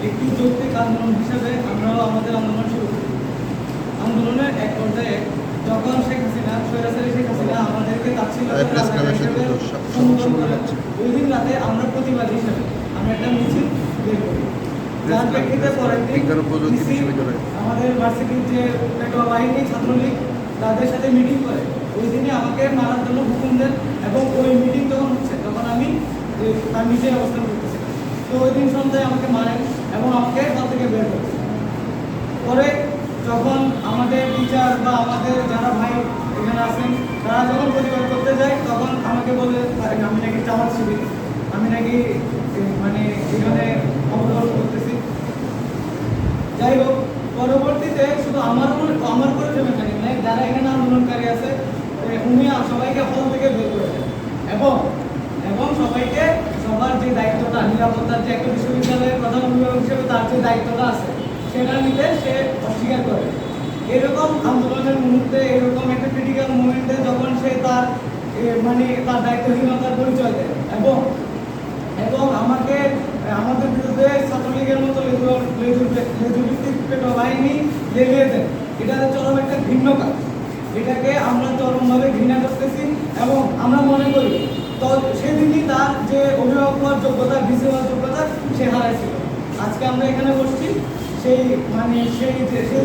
একটি যৌক্তিক আন্দোলন হিসেবে আমরাও আমাদের আন্দোলন শুরু করি। আন্দোলনের এক পর্যায়ে যখন শেখ হাসিনা আমাদেরকে সম্বোধন করে, ওই দিন রাতে আমরা প্রতিবাদ হিসেবে আমরা একটা মিছিল বের করি। যার প্রেক্ষিতে পরের দিন আমাদের ভার্সিটির যে পেটোয়া বাহিনী ছাত্রলীগ তাদের সাথে মিটিং করে ওই দিনে আমাকে মারার জন্য হুকুম দেন, এবং ওই মিটিং যখন হচ্ছে তখন আমি তার নিচে অবস্থান করতেছিলাম। তো ওই দিন সন্ধ্যায় আমাকে মারেন এবং আমাকে হল থেকে বের করেন। পরে যখন আমাদের টিচার বা আমাদের যারা ভাই এখানে আছেন তারা যখন প্রতিবাদ করতে যায় তখন আমাকে বলে আমি নাকি জামাত শিবির, আমি নাকি মানে এখানে অবরোধ করতেছি। যাই হোক, পরবর্তীতে শুধু আমার উপরে যে মেকানিক নাই, যারা এখানে আন্দোলনকারী আছে উনি সবাইকে হল থেকে বের করে দেন এবং সবাইকে সবার যে দায়িত্বটা, নিরাপত্তার যে একটা বিশ্ববিদ্যালয়ের প্রধান অভিভাবক হিসেবে তার যে দায়িত্বটা আছে সেটা নিতে সে অস্বীকার করে। এরকম আন্দোলনের মুহূর্তে, এরকম একটা ক্রিটিক্যাল মুভমেন্টে যখন সে তার তার দায়িত্বহীনতার পরিচয় দেয় এবং আমাদের বিরুদ্ধে ছাত্রলীগের মতো লেজুভিত্তিক পেটোয়া বাহিনী লেলিয়ে দেয়, এটা চরম একটা ঘৃণ্য কাজ। এটাকে আমরা চরমভাবে ঘৃণা করতেছি এবং আমরা মনে করি তো সেদিনই তার যে অভিভাবক হওয়ার যোগ্যতা, ভিসি হওয়ার যোগ্যতা সে হারাইছিল। আজকে আমরা এখানে বসছি, সে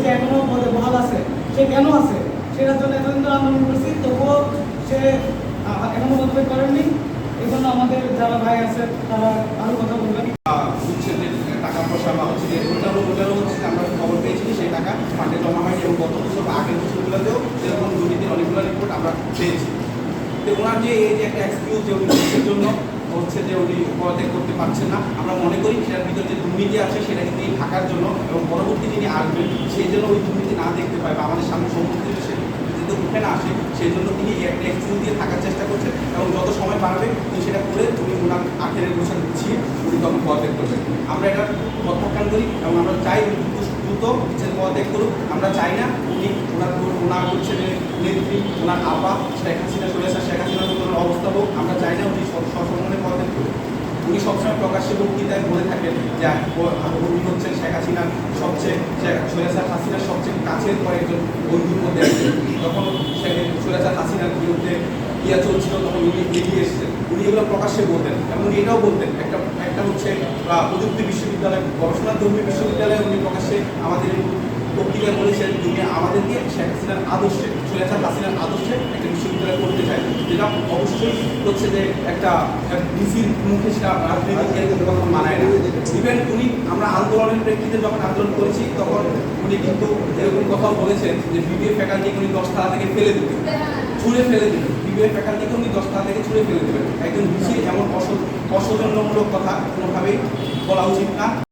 যে এখনো পদে বহাল আছে, সে কেন আছে সেটার জন্য এতদিন ধরে আন্দোলন করছি, তবুও সে এখনো পদত্যাগ করেননি। এই জন্য আমাদের যারা ভাই আছে তারা আরো কথা বলবেন। টাকা পয়সা বা হচ্ছে ওটারও হচ্ছে আমরা খবর পেয়েছি সেই টাকা ফান্ডে জমা হয়নি, এবং গত বছর বা আগের বছরগুলোতেও এরকম দুর্নীতির অনেকগুলো রিপোর্ট আমরা পেয়েছি। তো ওনার যে এই যে একটা এক্সকিউজ যে উনি জন্য হচ্ছে যে উনি পদত্যাগ করতে পারছেন না, আমরা মনে করি সেটার ভিতরে যে দুর্নীতি আছে সেটা কিন্তু এই ঢাকার জন্য, এবং পরবর্তী যিনি আসবেন সেই জন্য ওই দুর্নীতি না দেখতে পায় বা আমাদের সামনে সমস্ত সে যদি উঠে না আসে, সেই জন্য তিনি একটা এক্সকিউজ দিয়ে থাকার চেষ্টা করছেন, এবং যত সময় পারবে তিনি সেটা করে উনি ওনার আখেরের গোছা গুছিয়ে উনি তখন পদত্যাগ করবেন। আমরা এটা প্রত্যাখ্যান করি এবং আমরা চাই দ্রুত পদত্যাগ করুক। আমরা চাই না উনি ওনার হচ্ছে যে নেত্রী, ওনার আপা শেখ হাসিনা শেখ হাসিনার কোনো অবস্থা হোক, আমরা চাই না উনি সসম্মানে পদত্যাগ করুক। উনি সবসময় প্রকাশ্যে বক্তৃতায় বলে থাকেন যে উনি হচ্ছেন শেখ হাসিনার শেখ হাসিনার সবচেয়ে কাছের কয়েকজন বন্ধুর মধ্যে আছেন। যখন শেখ হাসিনার বিরুদ্ধে চলছিল তখন উনি এগিয়ে এসেছেন, উনি এগুলো প্রকাশ্যে বলতেন এবং এটাও বলতেন একটা হচ্ছে প্রযুক্তি বিশ্ববিদ্যালয়, গবেষণা ধর্মী বিশ্ববিদ্যালয়ে উনি প্রকাশ্যে আমাদের পত্রিকায় বলেছেন তিনি আমাদেরকে শেখ হাসিনার আদর্শে, হাসিনার আদর্শে একটা বিশ্ববিদ্যালয় করতে চায়, যেটা অবশ্যই হচ্ছে যে একটা ডিসির মুখে সেটা রাজনৈতিক এরকম কথা মানায় না। ইভেন উনি আমরা আন্দোলনের প্রেক্ষিতে যখন আন্দোলন করেছি তখন উনি কিন্তু এরকম কথাও বলেছেন যে বিবিএ ফ্যাকাল্টিকে উনি 10 তলা থেকে ফেলে দেবেন, ছুঁড়ে ফেলে দেবেন, বিবিএ ফ্যাকাল্টিকে উনি 10 তলা থেকে ছুঁড়ে ফেলে দেবেন। একজন ডিসি এমন অসৌজন্যমূলক কথা কোনোভাবেই বলা উচিত না।